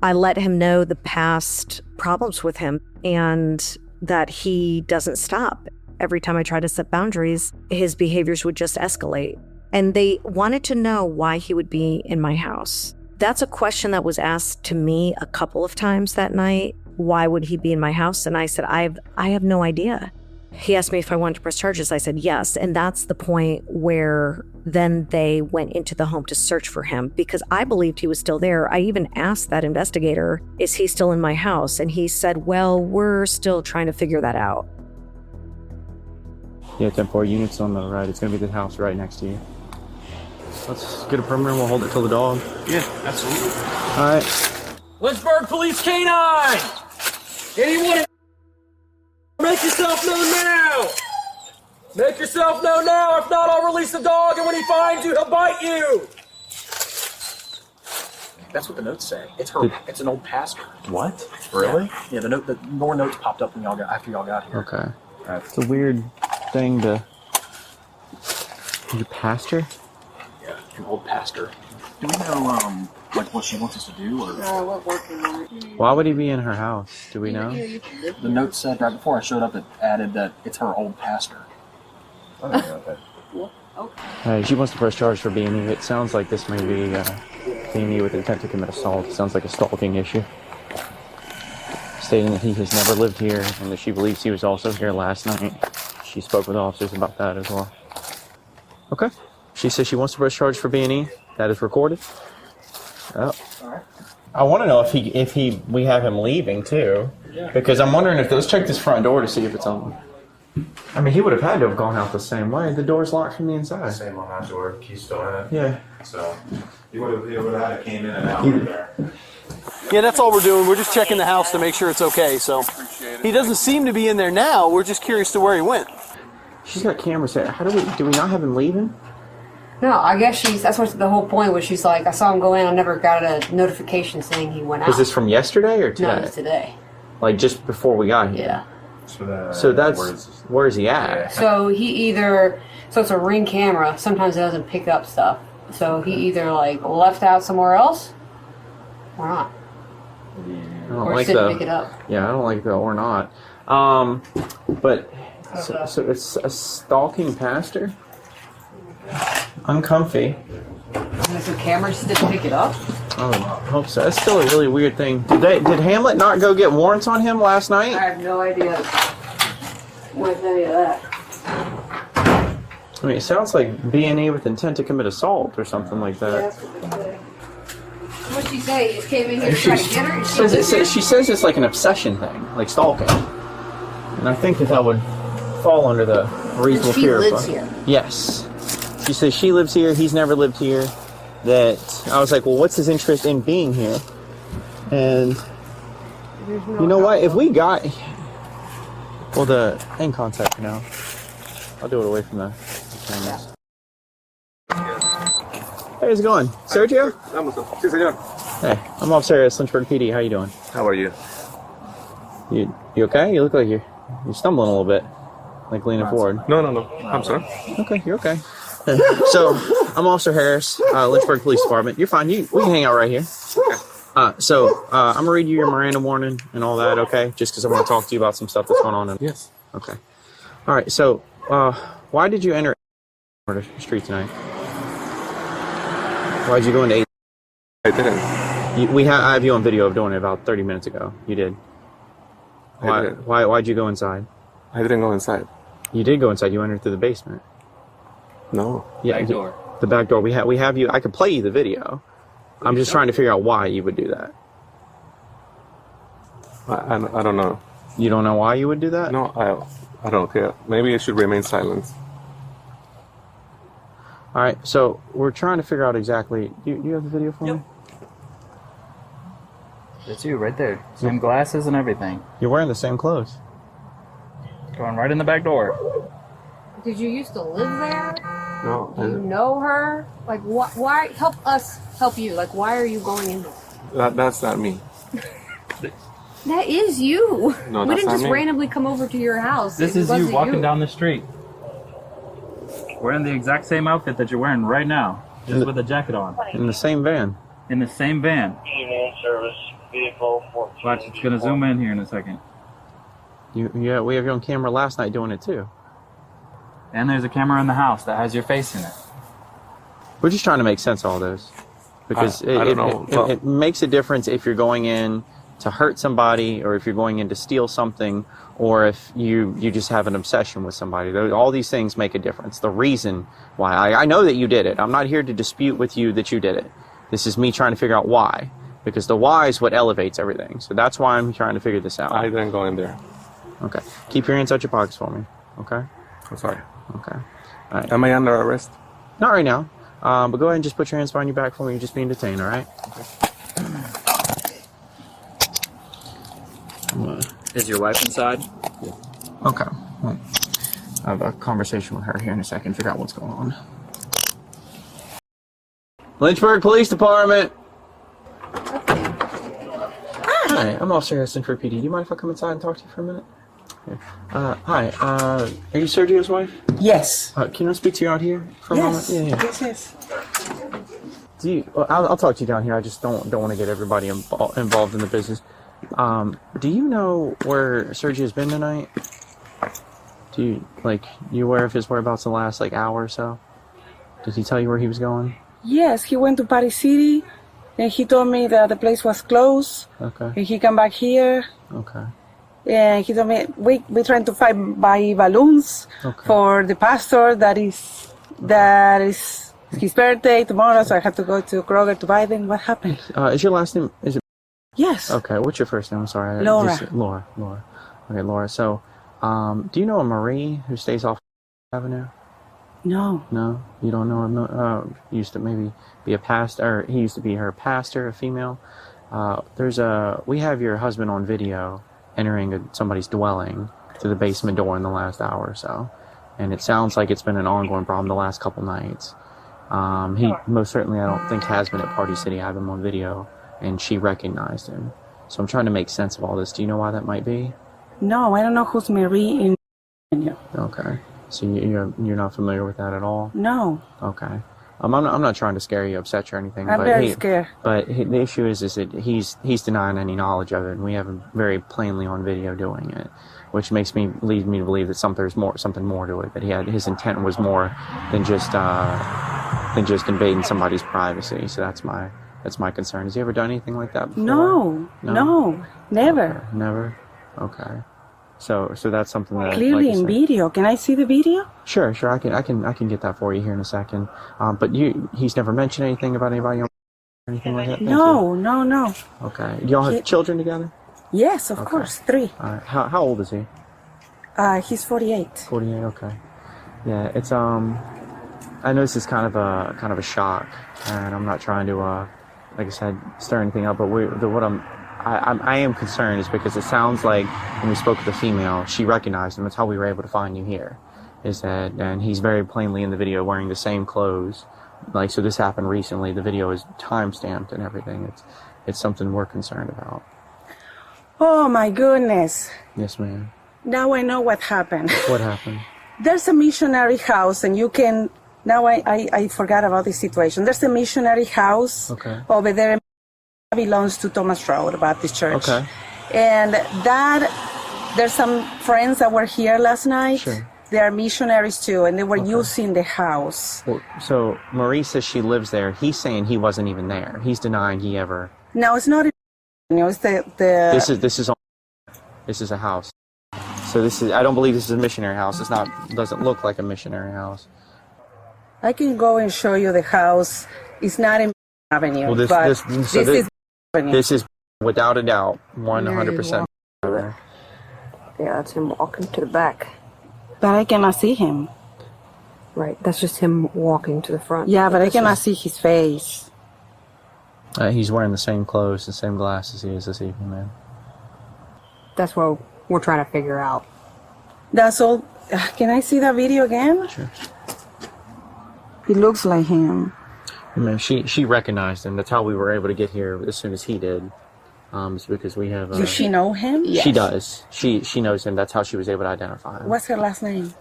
I let him know the past problems with him and that he doesn't stop. every time I tried to set boundaries, his behaviors would just escalate. And they wanted to know why he would be in my house. That's a question that was asked to me a couple of times that night. Why would he be in my house? And I said, I have no idea. He asked me if I wanted to press charges. I said yes. And that's the point where then they went into the home to search for him because I believed he was still there. I even asked that investigator, is he still in my house? And he said, well, we're still trying to figure that out. Yeah, 10-4 units on the right. It's going to be the house right next to you. Let's get a perimeter and we'll hold it till the dog. Yeah, absolutely. All right. Lynchburg Police K-9! Anyone? Make yourself known now! Make yourself known now! If not, I'll release the dog, and when he finds you, he'll bite you! That's what the notes say. It's her. It's an old pastor. What? Really? Yeah, the more notes popped up when after y'all got here. Okay. Right. It's a weird thing to... Your pastor? Yeah, an old pastor. Do we know, like, what she wants us to do, or...? We're working on it. Why would he be in her house? Do we know? The note said, right before I showed up, it added that it's her old pastor. Okay. She wants to press charge for B&E. It sounds like this may be B&E with intent to commit assault. It sounds like a stalking issue. Stating that he has never lived here and that she believes he was also here last night. She spoke with officers about that as well. Okay. She says she wants to press charge for B&E. That is recorded. Oh. All right. I want to know if we have him leaving too, because I'm wondering if let's check this front door to see if it's open. I mean, he would have had to have gone out the same way. The door's locked from the inside. Same on that door. Key's still in it. Yeah. So he would have had it came in and out right there. Yeah, that's all we're doing. We're just checking the house to make sure it's okay. So he doesn't seem to be in there now. We're just curious to where he went. She's got cameras there. Do we not have him leaving? No, I guess that's what the whole point was. She's like, I saw him go in. I never got a notification saying he went out. Was this from yesterday or today? No, it's today. Like just before we got here? Yeah. So that's, where's he at? Yeah. So it's a Ring camera. Sometimes it doesn't pick up stuff. So he either like left out somewhere else or not. I don't or like didn't pick it up. Yeah, I don't like the or not. But so it's a stalking pastor? Uncomfy. And if the camera just didn't pick it up? Oh, I hope so. That's still a really weird thing. Did Hamlet not go get warrants on him last night? I have no idea with any of that. I mean, it sounds like B&E with intent to commit assault or something like that. Yeah, that's what they say. What'd she say? You just came in here to try to get her? She says it's like an obsession thing, like stalking. And I think that would fall under the reasonable fear. She lives here. Yes. She says she lives here, he's never lived here. That I was like, well, what's his interest in being here? And you know what? If we got the end contact for now. I'll do it away from the cameras. Hey, how's it going? Sergio? Sí, señor. Hey, I'm Officer at Lynchburg PD. How you doing? How are you? You okay? You look like you're stumbling a little bit, like leaning forward. No. I'm sorry. Okay, you're okay. So, I'm Officer Harris, Lynchburg Police Department. You're fine. We can hang out right here. I'm gonna read you your Miranda warning and all that, okay? Just because I want to talk to you about some stuff that's going on. Yes. Okay. All right. So, why did you enter the street tonight? Why'd you go into 8? I didn't. I have you on video of doing it about 30 minutes ago. You did. Why'd you go inside? I didn't go inside. You did go inside. You entered through the basement. No. Yeah, Back door. The back door. We have you. I could play you the video. I'm just trying to figure out why you would do that. I don't know. You don't know why you would do that? No, I don't care. Maybe I should remain silent. All right. So we're trying to figure out exactly. Do you have the video for me? It's you right there. Same glasses and everything. You're wearing the same clothes. Going right in the back door. Did you used to live there? No. Do you know her? Like, why? Help us help you. Like, why are you going in there? That's not me. That is you. No, we that's didn't not just me. randomly come over to your house. This is you walking down the street. Wearing the exact same outfit that you're wearing right now. Just with a jacket on. In the same van. In the same van. Union service vehicle 14. Watch, it's going to zoom in here in a second. Yeah, we have you on camera last night doing it too. And there's a camera in the house that has your face in it. We're just trying to make sense of all this. Because I don't know. It makes a difference if you're going in to hurt somebody, or if you're going in to steal something, or if you just have an obsession with somebody. All these things make a difference. The reason why, I know that you did it. I'm not here to dispute with you that you did it. This is me trying to figure out why. Because the why is what elevates everything. So that's why I'm trying to figure this out. I didn't go in there. Okay. Keep your hands out your pockets for me. Okay? I'm sorry. Okay. All right. Am I under arrest? Not right now. But go ahead and just put your hands behind your back for me. You're just being detained, all right? Okay. Is your wife inside? Okay. Well, I have a conversation with her here in a second, figure out what's going on. Lynchburg Police Department! Hi, I'm Officer Harrison for PD. Do you mind if I come inside and talk to you for a minute? Here. Hi, are you Sergio's wife? Yes. Can I speak to you out here for a moment? Yeah. Yes. Do you, well, I'll talk to you down here. I just don't want to get everybody involved in the business. Do you know where Sergio's been tonight? Do you aware of his whereabouts in the last hour or so? Did he tell you where he was going? Yes, he went to Party City, and he told me that the place was closed. Okay. And he came back here. Okay. And he told me we're trying to buy balloons for the pastor. That is his birthday tomorrow, so I have to go to Kroger to buy them. What happened? Is your last name? Is it? Yes. Okay. What's your first name? I'm sorry. Laura. Laura. Okay, Laura. So, do you know a Marie who stays off Avenue? No. No, you don't know him. Used to maybe be a pastor. Or he used to be her pastor, a female. We have your husband on video entering somebody's dwelling through the basement door in the last hour or so, and it sounds like it's been an ongoing problem the last couple nights. He most certainly, I don't think, has been at Party City. I have him on video, and she recognized him. So I'm trying to make sense of all this. Do you know why that might be? No, I don't know who's Marie in. Okay, so you're not familiar with that at all? No. Okay. I'm not trying to scare you, upset you, or anything. I'm very scared. But the issue is that he's denying any knowledge of it, and we have him very plainly on video doing it, which leads me to believe that something more to it. That his intent was more than just invading somebody's privacy. So that's my concern. Has he ever done anything like that before? No, never. Okay. Never. Okay. So that's something that clearly in video. Can I see the video? Sure. I can get that for you here in a second. But he's never mentioned anything about anybody or anything like that. No. Okay. Do y'all have children together? Yes, of course, 3. All right. How old is he? He's 48. 48. Okay. Yeah. It's I know this is kind of a shock, and I'm not trying to like I said, stir anything up. But I am concerned is because it sounds like when we spoke to the female, she recognized him. That's how we were able to find you here. And he's very plainly in the video wearing the same clothes. So this happened recently. The video is time-stamped and everything. It's something we're concerned about. Oh my goodness. Yes, ma'am. Now I know what happened. What happened? There's a missionary house, and you can... Now I forgot about this situation. There's a missionary house over there. Belongs to Thomas Road Baptist Church. Okay. And there's some friends that were here last night. Sure. They are missionaries too, and they were using the house. Well, so Marie says she lives there. He's saying he wasn't even there. He's denying he ever. No, it's not. It's the. This is a house. So I don't believe this is a missionary house. Doesn't look like a missionary house. I can go and show you the house. It's not in Avenue. Well, this is without a doubt 100%. Yeah, that's him walking to the back. But I cannot see him. Right, that's just him walking to the front. Yeah, but I cannot see his face. He's wearing the same clothes, the same glasses he is this evening, man. That's what we're trying to figure out. That's all. Can I see that video again? Sure. He looks like him. Man, she recognized him. That's how we were able to get here as soon as he did. It's because we have. Does she know him? Yes. She does. She knows him. That's how she was able to identify him. What's her last name?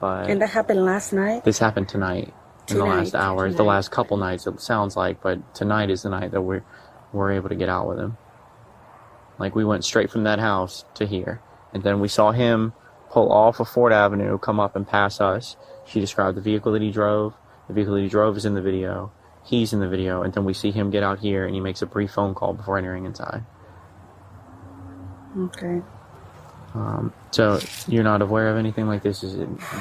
But and that happened last night? This happened tonight. In the last hour. The last couple nights, it sounds like. But tonight is the night that we're able to get out with him. We went straight from that house to here. And then we saw him pull off of Ford Avenue, come up and pass us. She described the vehicle that he drove. The vehicle that he drove is in the video. He's in the video, and then we see him get out here, and he makes a brief phone call before entering inside. Okay. So you're not aware of anything like this?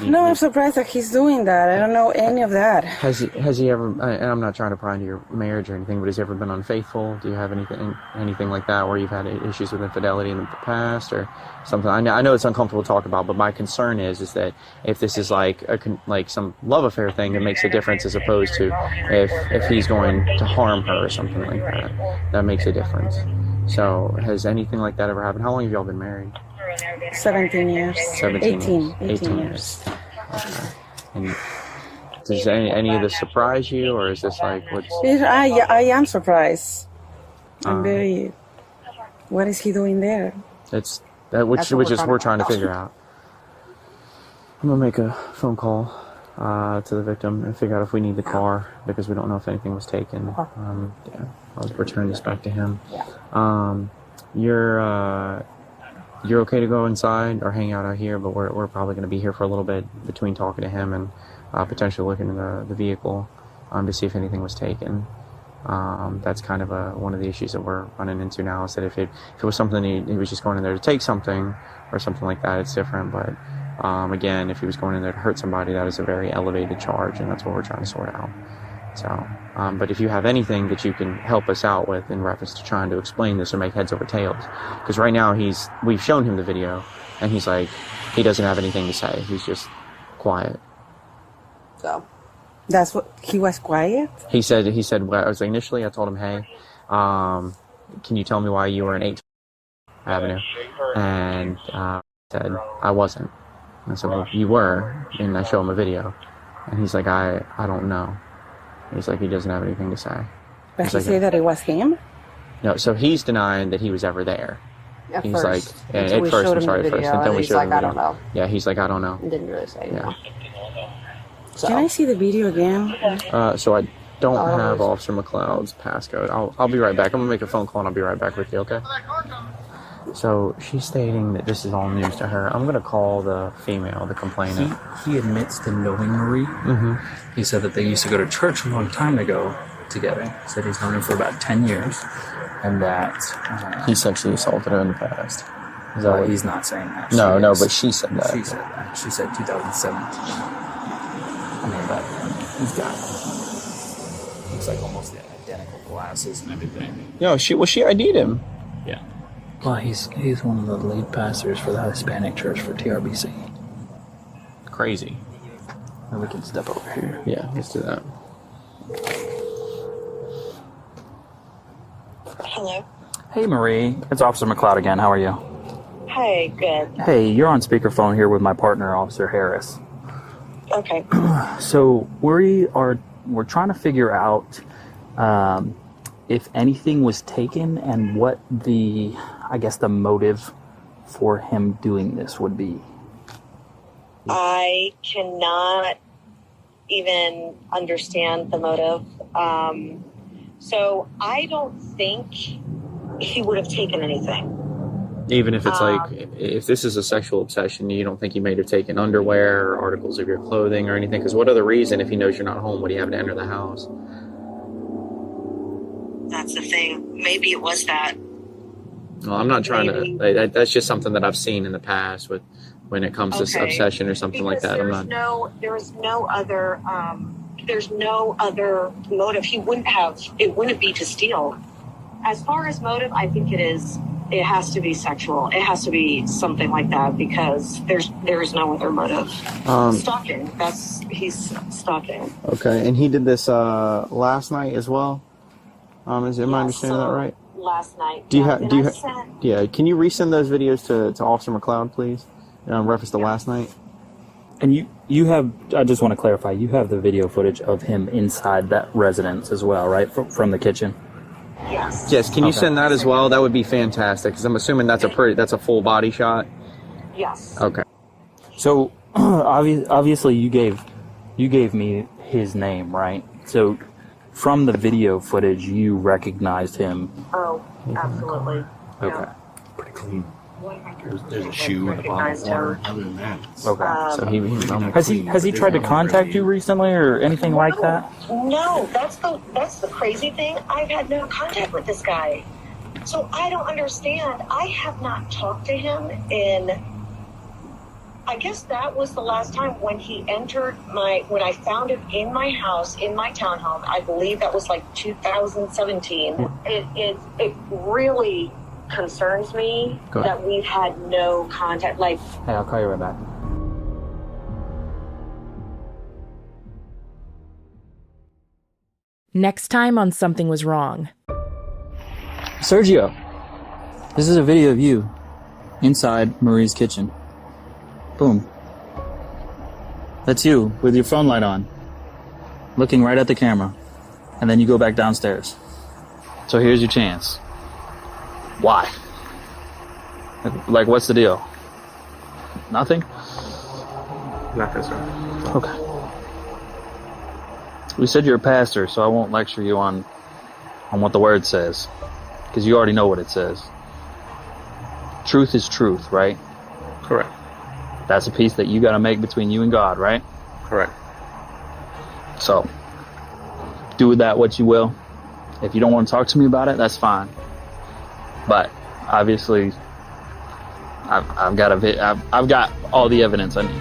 No, I'm surprised that he's doing that. I don't know any of that. Has he ever? And I'm not trying to pry into your marriage or anything, but has he ever been unfaithful? Do you have anything like that where you've had issues with infidelity in the past or something? I know it's uncomfortable to talk about, but my concern is that if this is like some love affair thing, it makes a difference as opposed to if he's going to harm her or something like that. That makes a difference. So has anything like that ever happened? How long have y'all been married? 17 years. 18 years. Okay. And does any of this surprise you, or is this like what's? I am surprised. I'm very. What is he doing there? It's that which is we're trying to figure out. I'm gonna make a phone call to the victim and figure out if we need the car because we don't know if anything was taken. I'll return this back to him. You're okay to go inside or hang out here, but we're probably going to be here for a little bit between talking to him and potentially looking in the vehicle to see if anything was taken. That's kind of one of the issues that we're running into now is that if it was something he was just going in there to take something or something like that, it's different. But again, if he was going in there to hurt somebody, that is a very elevated charge, and that's what we're trying to sort out. So, but if you have anything that you can help us out with in reference to trying to explain this or make heads over tails, because right now we've shown him the video, and he's like, he doesn't have anything to say. He's just quiet. So, that's what he was quiet. He said. Well, I was initially. I told him, hey, can you tell me why you were in 8th Avenue? And said I wasn't. I said, well, you were, and I show him a video, and he's like, I don't know. He's like, he doesn't have anything to say. But he said that it was him? No, so he's denying that he was ever there. He's first. like, at first, I'm sorry, first. And then we showed him the video. I don't know. Yeah, he's like, I don't know. Didn't really say Yeah. So. Can I see the video again? So I don't have Officer McLeod's passcode. I'll be right back. I'm going to make a phone call and I'll be right back with you, okay? So she's stating that this is all news to her. I'm going to call the female, the complainant. He admits to knowing Marie. Mm-hmm. He said that they used to go to church a long time ago together. He said he's known her for about 10 years. And that... he sexually assaulted her in the past. Is that he's not saying that. No, but she said that. She said that. She said 2017. I mean, but he's got... looks like almost the identical glasses and everything. No, she ID'd him. Yeah. Well, he's one of the lead pastors for the Hispanic church for TRBC. Crazy. And we can step over here. Yeah, let's do that. Hello. Hey, Marie. It's Officer McLeod again. How are you? Hey, good. Hey, you're on speakerphone here with my partner, Officer Harris. Okay. So we're trying to figure out if anything was taken and what the motive for him doing this would be. I cannot even understand the motive. So I don't think he would have taken anything. Even if it's if this is a sexual obsession, you don't think he may have taken underwear or articles of your clothing or anything? Because what other reason, if he knows you're not home, would he have to enter the house? That's the thing. Maybe it was that. Well, I'm not trying to. That's just something that I've seen in the past when it comes to obsession or something like that. There's no other motive. He wouldn't have. It wouldn't be to steal. As far as motive, I think it is. It has to be sexual. It has to be something like that because there is no other motive. Stalking. He's stalking. Okay, and he did this last night as well. Am I understanding that right? Last night. Can you resend those videos to Officer McLeod, please? Reference to last night. And you have, I just want to clarify, you have the video footage of him inside that residence as well, right? From the kitchen? Yes. Yes, can you send that as well? That would be fantastic, because I'm assuming that's a full body shot. Yes. Okay. So, obviously you gave me his name, right? So, from the video footage, you recognized him. Oh, absolutely. Okay. Pretty clean. There's a shoe and a bottle of water. Other than that, Okay. So has he tried to contact you recently or anything like that? No, that's the crazy thing. I've had no contact with this guy. So I don't understand. I have not talked to him I guess that was the last time when he entered when I found him in my house, in my townhome. I believe that was like 2017. It really concerns me that we've had no contact. Like, Hey, I'll call you right back. Next time on Something Was Wrong. Sergio, this is a video of you inside Marie's kitchen. Boom. That's you with your phone light on, looking right at the camera, and then you go back downstairs. So here's your chance. Why? Like, what's the deal? Nothing? Nothing, sir. Okay. We said you're a pastor, so I won't lecture you on what the word says, because you already know what it says. Truth is truth, right? Correct. That's a piece that you got to make between you and God, right? Correct. So, do with that what you will. If you don't want to talk to me about it, that's fine. But obviously, I've got all the evidence I need.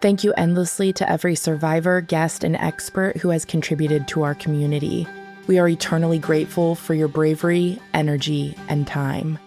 Thank you endlessly to every survivor, guest, and expert who has contributed to our community. We are eternally grateful for your bravery, energy, and time.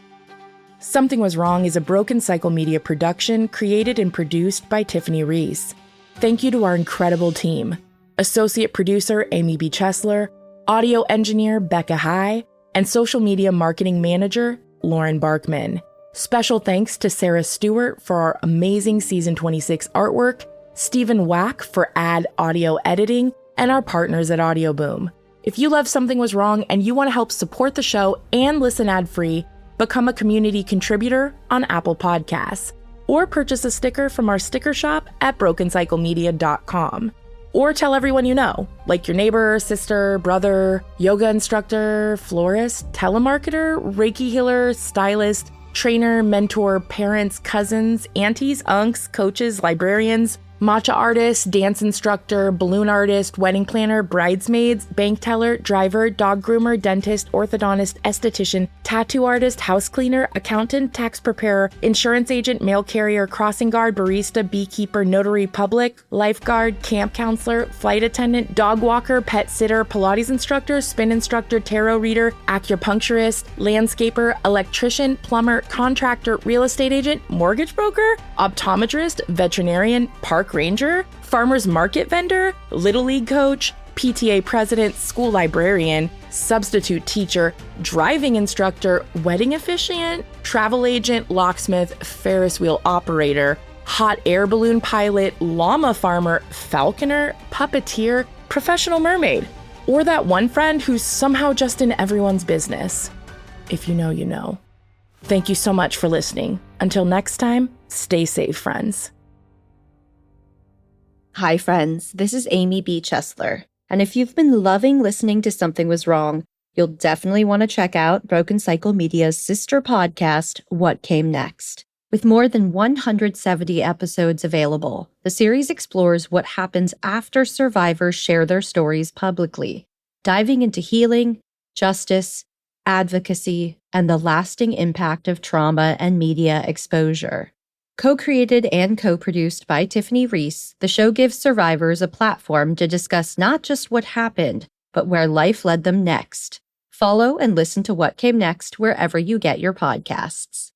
Something Was Wrong is a Broken Cycle Media production created and produced by Tiffany Reese. Thank you to our incredible team. Associate producer Amy B. Chesler, audio engineer Becca High, and social media marketing manager Lauren Barkman. Special thanks to Sarah Stewart for our amazing Season 26 artwork, Stephen Wack for ad audio editing, and our partners at Audio Boom. If you love Something Was Wrong and you want to help support the show and listen ad-free, become a community contributor on Apple Podcasts, or purchase a sticker from our sticker shop at brokencyclemedia.com. Or tell everyone you know, like your neighbor, sister, brother, yoga instructor, florist, telemarketer, Reiki healer, stylist, trainer, mentor, parents, cousins, aunties, unks, coaches, librarians, matcha artist, dance instructor, balloon artist, wedding planner, bridesmaids, bank teller, driver, dog groomer, dentist, orthodontist, esthetician, tattoo artist, house cleaner, accountant, tax preparer, insurance agent, mail carrier, crossing guard, barista, beekeeper, notary public, lifeguard, camp counselor, flight attendant, dog walker, pet sitter, Pilates instructor, spin instructor, tarot reader, acupuncturist, landscaper, electrician, plumber, contractor, real estate agent, mortgage broker, optometrist, veterinarian, park ranger, farmer's market vendor, little league coach, PTA president, school librarian, substitute teacher, driving instructor, wedding officiant, travel agent, locksmith, Ferris wheel operator, hot air balloon pilot, llama farmer, falconer, puppeteer, professional mermaid, or that one friend who's somehow just in everyone's business. If you know, you know. Thank you so much for listening. Until next time, stay safe, friends. Hi, friends. This is Amy B. Chesler. And if you've been loving listening to Something Was Wrong, you'll definitely want to check out Broken Cycle Media's sister podcast, What Came Next. With more than 170 episodes available, the series explores what happens after survivors share their stories publicly, diving into healing, justice, advocacy, and the lasting impact of trauma and media exposure. Co-created and co-produced by Tiffany Reese, the show gives survivors a platform to discuss not just what happened, but where life led them next. Follow and listen to What Came Next wherever you get your podcasts.